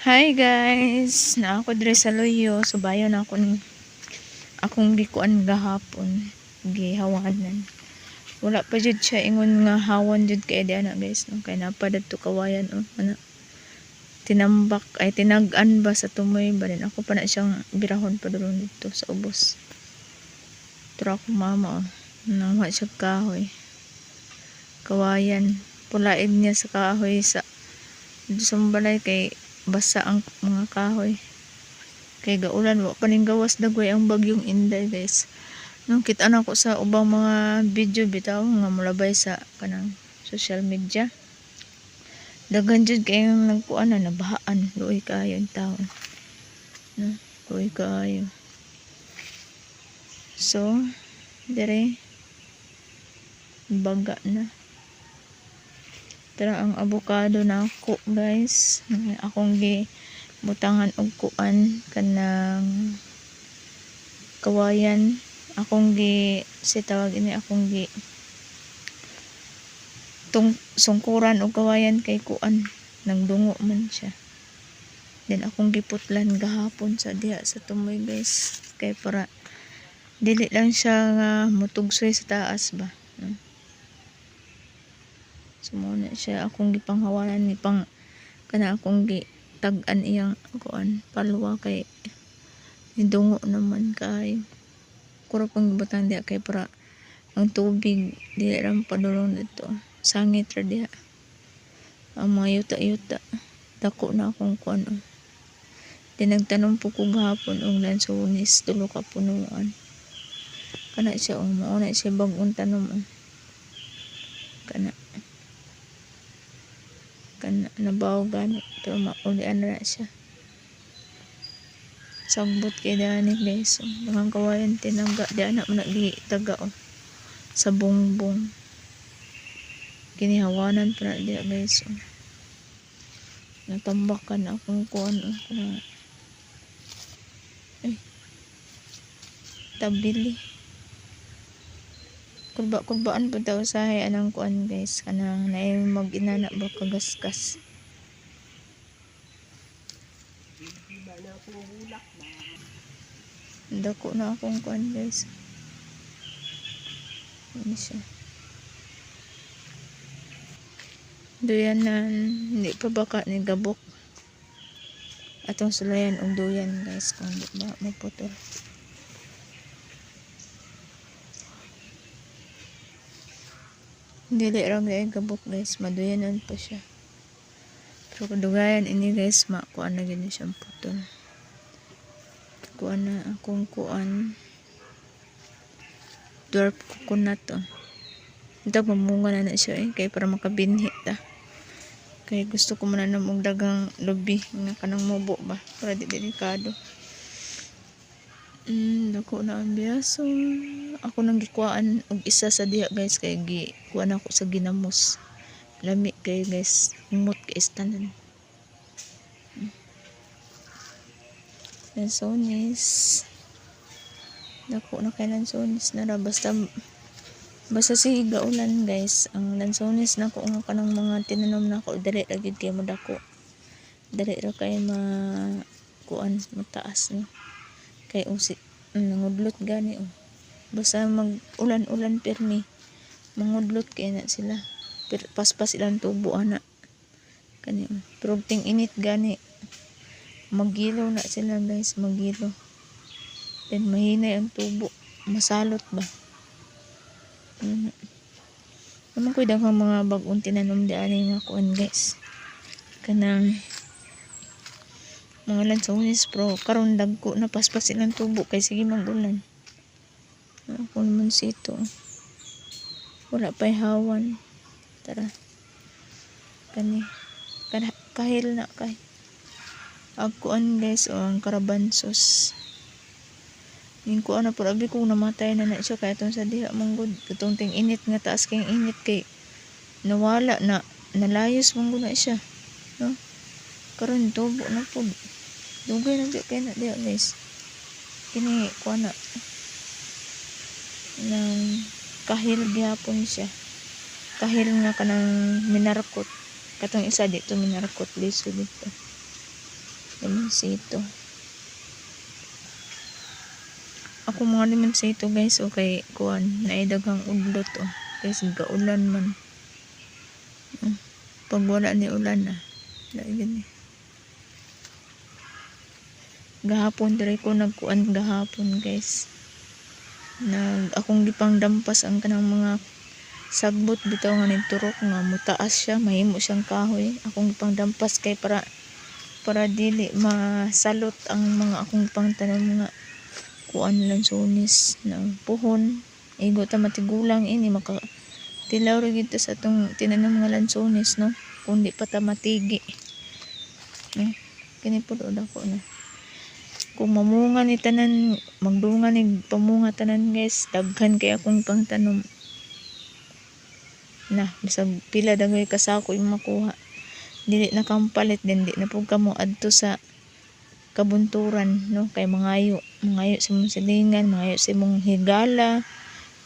Hi guys, na ako dre sa loyo, subayon ako ni akong gikuan gahapon, gihawanan. Wala pa jud siya ingon nga hawan jud kay di ana guys, no? Kay napadad to kawayan ana. Tinambak ay tinag-an ba sa tumoy ba din ako pa na siyang birahon pa dulong dito sa ubos. Pero ako mama nawa siya kahoy. Kawayan, pulaid niya sa kahoy sa balay kay basa ang mga kahoy kay gaulan wa paning gawas dagway ang bagyong Inday guys. Nung kita na ko sa ubang mga video bitaw nga mulabay sa kanang social media, daghan jud kay nagkuan na nabahaan, luoy kaayo ang taon, no? Luoy kaayo. So dire baga na. Tara ang avocado na ako guys, akong butangan og kuan kanang kawayan, akong tawag ini akong sungkuran og kawayan kay kuan nagdungo man siya. Then akong giputlan gahapon sa diha sa tumoy guys, kay para dili lang siya nga mutugsoy sa taas ba, no? So muna siya akong gipanghawanan ni pang kana akong tag-an iyang kuan palwa kay nidungo naman kay kuro pang butang diha kay para ang tubig dili ra padulong dito, sangit ra diha ang mga yuta-yuta. Dako na akong kuan din nagtanom po ko gahapon og lansones, tulo ka punuan kana siya mao na siya bag-ong tanom kana nabaw gani pero maulian na siya. Sagbot kay dani guys, mga kawayan tinangga di anak man taga sa bongbong kinihawanan pa di guys. Natambakan akong kuan tabili kurbaan po daw usahay anang kuan guys, kanang naay mag-inana ba kagaskas. Dako na akong kuan guys. Ano siya? Duyanan, hindi pa baka ni gabok. Atong sulayan og duyan guys kung di ba maputol. Dili ra gyud gabok guys, maduyanan pa siya. Pero kadugayan ini guys, kuan na gyud siyang putol. Kuan na akong kuan dwarf coconut ito mamunga na siya kay para makabinhi ta, kay gusto ko mananom og dagang lubi nga kanang mubo ba para di delikado. Dako na ang biyaso. Ako nang gikuan og isa sa diha guys kay gikuan ako sa ginamos, lami kay guys, umot kay istanan. Lansones, dako na kay lansones na ra, basta si gaulan guys. Ang lansones na ko nga kanang mga tinanom na ko dali ra gid kay madako, dali ra kay kuan mataas no, kay nangudlot gani basta mag ulan pirmi mangudlot kay na sila, paspas ilang tubo ana kani pero ting init gani magilo na sila guys, magilo then mahinay ang tubo, masalot ba. Naman ko daghang mga bag-ong tinanom di ani nga kuan guys, kanang mga lansones pro karon dagko na paspas ilang tubo kay sige magulan. Ako naman sito wala pa'y hawan. Tara kani kahil na kay agkuan guys ang karabansos ning kuan na pero abi kung namatay na siya kay atong sa diha manggod katong ting init nga taas kay init kay nawala na, nalayos manggod na siya, no? Karon tubo na po dugay na di kay na diha guys, kini kuan na ng kahil gihapon siya, kahil nga kanang minarkot katong isa dito minarkot liso dito. limonsito. Ako mga limonsito guys, okay, kuan, naidaghang udlot guys, gaulan man. Pag wala ni ulan gani. Gahapon dire ko nagkuan gahapon guys. Akong gipang dampas ang kanang mga sagbot bitaw nga ni turok nga mutaas siya, mahimo siyang kahoy. Akong gipang dampas kay para dili masalot ang mga akong pangtanom nga kuan lansones ng puhon. Igo ta matigulang ini maka tilaw ra gid sa atong tinanom nga lansones no, kundi pa ta matigi. Kini pud dako na. Kung mamunga ni tanan, magdunga ni pamunga tanan guys, daghan kay akong pangtanom. Bisag pila dagay kasako yung makuha. Dili na kampalit din, di na po kamo adto sa kabunturan no, kay mangayo sa mong silingan, mangayo sa mong higala,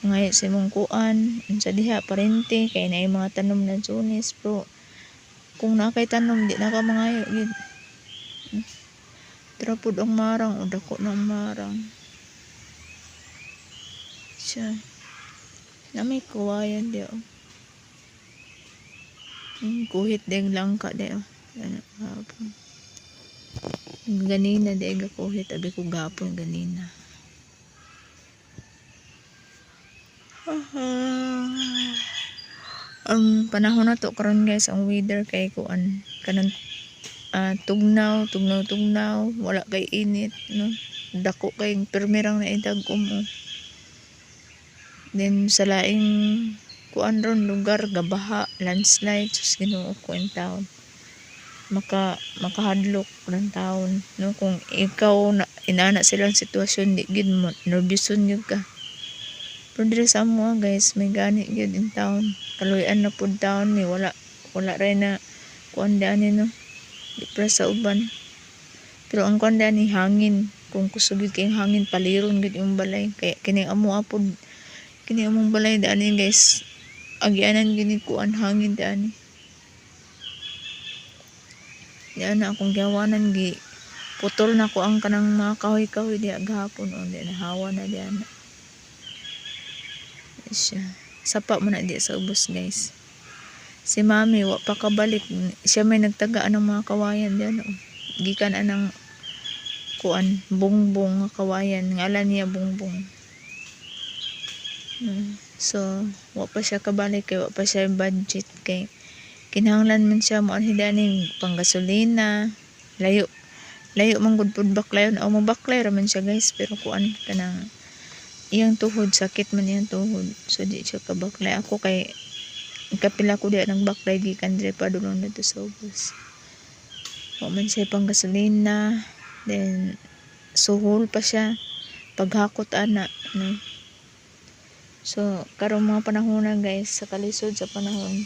mangayo sa mong kuan, unsa diha parente kay naay mga tanom lansones, pero kung nakay tanom di na ka mangayo gid. Trapod ang marang o dako na ang marang siya na may kawayan di kuhit ding langka di ganina di ga kuhit abi ko gapon ganina. Ang panahon na to karon guys, ang weather kay kuan kanang tugnaw, wala kay init no, dako kay permirang na idagom then sa laing kuan ron lugar gabaha, landslide, sus Ginoo ko in town makahadlok ng taon no, kung ikaw na inana silang sitwasyon di gid mo nervyuson gyud ka. Pero diri sa amo guys, may gani gyud in town, kaluyan na pud taon ni wala ray na kuan daan no, di pra sa uban. Pero ang kuan daan ni hangin, kung kusugid kay hangin paliron gid yung balay, kaya kini amo apod kini among balay daan ni guys, agianan gini kuan hangin daan ni. Diyan na akong gawanan gi putol na ko ang kanang mga kahoy diya gahapon di na hawa na diyan siya. Sapa mo na di sa ubos guys. Si mami wa pa kabalik, siya may nagtagaan ng mga kawayan diyan gikan anang kuan bongbong nga kawayan, ngalan niya bongbong. So wa pa siya kabalik kay wa pa siya budget, kay kinahanglan man siya mo anhidaning panggasolina, layo man gud pud baklayon o mo baklay ra man siya guys, pero kuan kanang iyang tuhod, sakit man iyang tuhod, so di siya kabaklay. Ako kay kapila ko diya nang baklay gikan dire pa dulong dito sa ubos, wa man siya panggasolina, then suhol pa siya paghakot ana no. So karong mga panahon na guys, sa kalisod sa panahon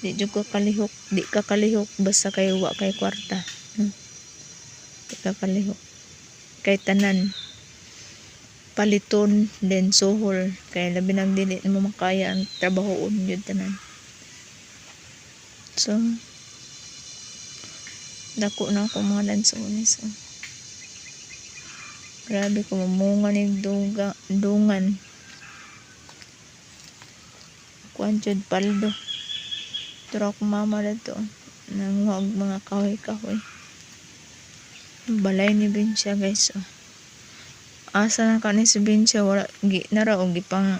di ka kalihok basta kay wa kay kwarta no? Di ka kalihok kay tanan paliton then suhol, kay labi nang dili mo makaya ang trabahoon yun tanan. So dako na ako mga lansones grabe ko mamunga ni dungan kuan jud paldo. Turo ako mama dito nanguhag mga kahoy balay ni Binsya guys asa na kani si Binsya, wala gi na ra og gipang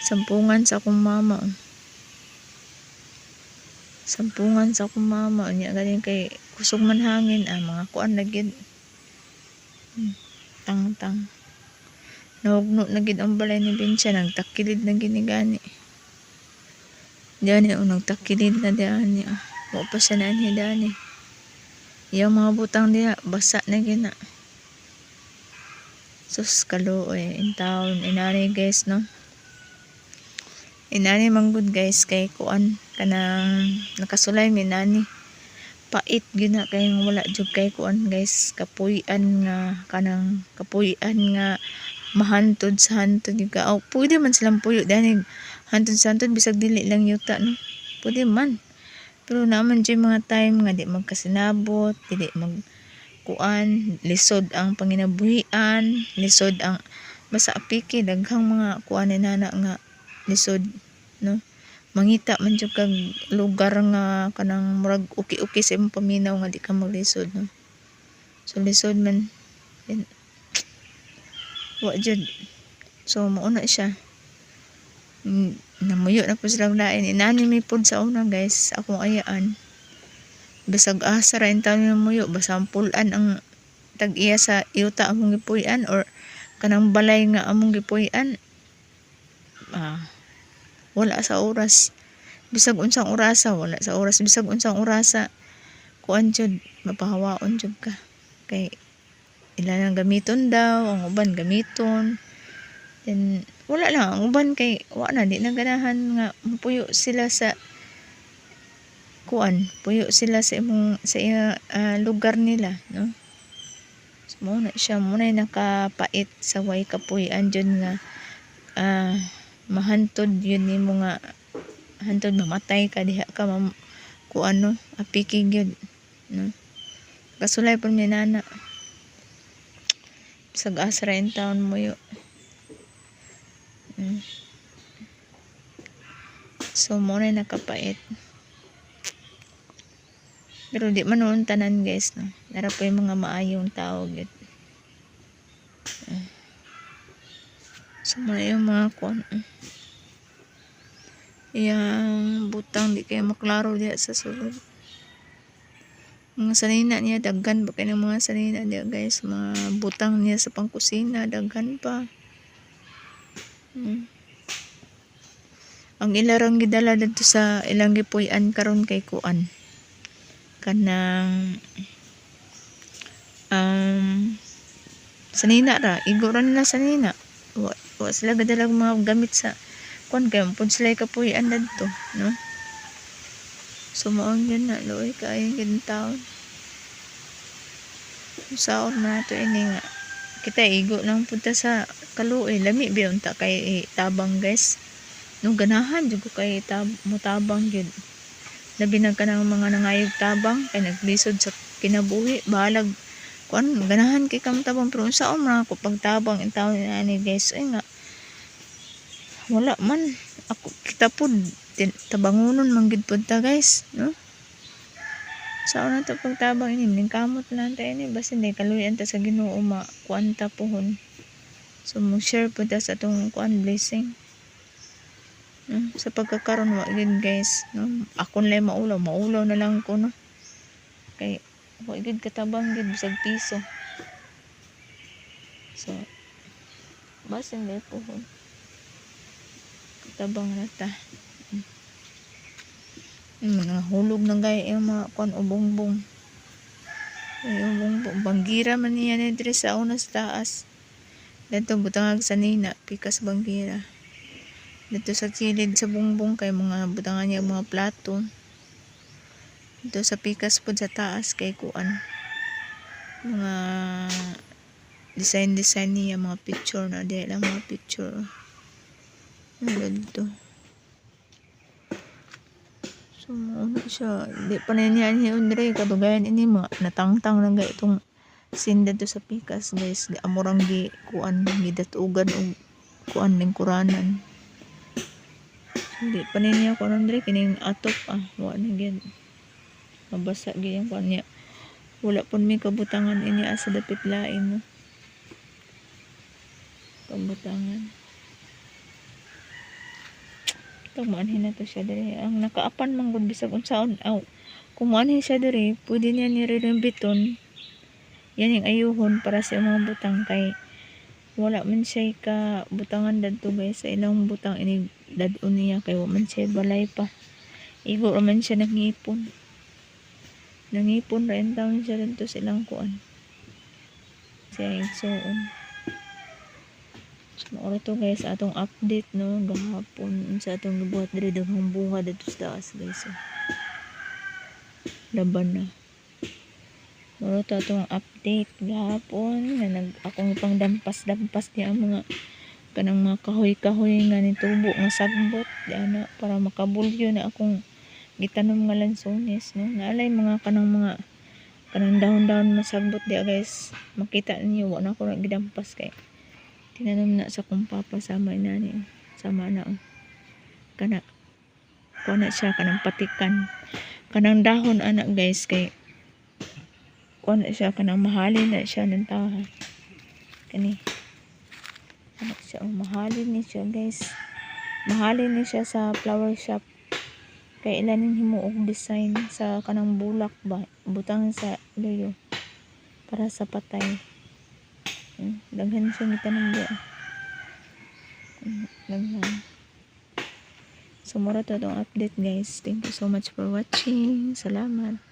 sampungan sa akong mama nya galing kay kusog man hangin mga kuan na gid tang nahugno na gid ang balay ni Binsya, nagtakilid na gini diyan nagtakilid na diyan wa pa siya naanhi diyan yung mga butang diya basa na gina. Sus kaluoy in town inani guys no, inani manggod guys kay kuan kanang nakasulay minani pait gina kay wala jud kay kuan guys kapuy-an nga mahantod sa hantod ka pwede man silang puyo dani hantod sa hantod bisag dili lang yuta no, pwede man Pero naman dyan mga time nga di magkasinabot, di magkuan, lisod ang panginabuhian, lisod ang basta apiki daghang mga kuan ni nana nga lisod, no? Mangita man jud kag lugar nga kanang murag uki-uki sa imong paminaw nga di ka maglisod, no? So lisod man yan. Wa jud. So mauna siya. Namuyo na po silang lain. Inani mi pod sa una guys, akong ayaan. Bisag asa ra intaw mi namuyo, basampulan ang tag-iya sa yuta among gipuy-an or kanang balay nga among gipuy-an. Wala sa oras. Bisag unsang orasa, wala sa oras. Bisag unsang orasa, kuan jud, mapahawaon jud ka. Kay ilan ang gamiton daw, ang uban gamiton. Then wala lang ang uban kay wala na di naganahan nga puyo sila sa kuan, puyo sila sa imong sa lugar nila, no? So mo na siya mo na nakapait sa way kapuy-an jud nga mahantod yun nimo nga hantod mamatay ka diha ka kuan, no? Apiki gyud, no? Kasulay pud mi nana. Bisag asra in taon mo yo. So mo na nakapait. Pero di man noon tanan guys, no? Nara po yung mga maayong tao gyud. So mo yung mga kuan. Yang butang di kay maklaro diha sa sulod. Mga sanina niya daghan pa kay mga sanina diha guys, mga butang niya sa pangkusina daghan pa. Ang ilarang gidala dito sa ilang gipuy-an karon kay kuan. Kanang sanina ra, igoro nila sanina. Wa sila gadalag mga gamit sa kuan kay pud sila kapuy-an dito, no? So maong yan na loy kay gid taon. Saon na to ini nga kita igo lang punta sa kaluoy, lami ba unta kay tabang guys, no? Ganahan jud ko kay mutabang gyud, labi na kanang mga nangayog tabang kay naglisod sa kinabuhi bahalag kuan, ganahan kay kam tabang. Pero unsaon man ako pagtabang in taon ani guys, ay nga wala man ako kita pud tabangonon man gid pud ta guys, no? Sao na to pagtabang ini ning kamot lang ta ini basta hindi kaluyan ta sa Ginoo kuan ta pohon. So mo share pud ta sa atong kuan blessing, no? Sa pagkakaron wa gid guys, no? Akon lay maulaw na lang ko, no? Kay wa gid katabang gid bisag piso. So basta hindi pohon katabang na ta. Mga hulog ng gaya yung mga kuan ubongbong. Yung banggira man niya ni diri sa una sa taas. Dito butangag sa nina, pikas banggira. Dito sa kilid sa bongbong kay mga butangan niya mga plato. Dito sa pikas pod sa taas kay kuan. Mga design niya, mga picture na di lang mga picture. Dito. So, ano siya, di pa na niya Andre, kadugayan ini mga natangtang lang ga itong sinda to sa pikas guys, amurang gi kuan, gidatugan o kuan ng kuranan. So, di pa na niya kuan Andre, kining atop, wa na gyan, mabasa gyan kuan niya, wala po may kabutangan ini asa dapit lain, no? Kabutangan. Manhin na to siya diri. Ang nakaapan man gud bisag unsaon kung manhin siya diri, pwede niya ni biton. Yan yung ayuhon para sa mga butang kay wala man siya ka butangan dadto guys, sa ilang butang ini dadon niya kay wa man siya balay pa. Igo ra man siya nangipon ra taon siya dito sa ilang kuan. Siya igsoon. Maura to guys atong update, no, gahapon sa atong gibuhat diri daghang buha dito sa taas guys, laban na. Maura to atong update gahapon na akong ipangdampas niya ang mga kanang mga kahoy nga nitubo nga sagbot diana para makabulyo na akong gitanom nga lansones, no? Naalay mga kanang dahon-dahon masagbot dia guys. Makita niyo wala na ko na gidampas kay tinanom na sa kong papa sama inani. Sama na kana kuha siya kanang patikan. Kanang dahon anak guys kay kuha na siya kanang mahalin na siya ng taha. Kani anak siya mahalin ni siya guys. Mahalin ni siya sa flower shop. Kay ilanin himo og design sa kanang bulak ba butang sa luyo para sa patay. Daghan siya gitanom dia. Daghan. So mura to tong update guys. Thank you so much for watching. Salamat.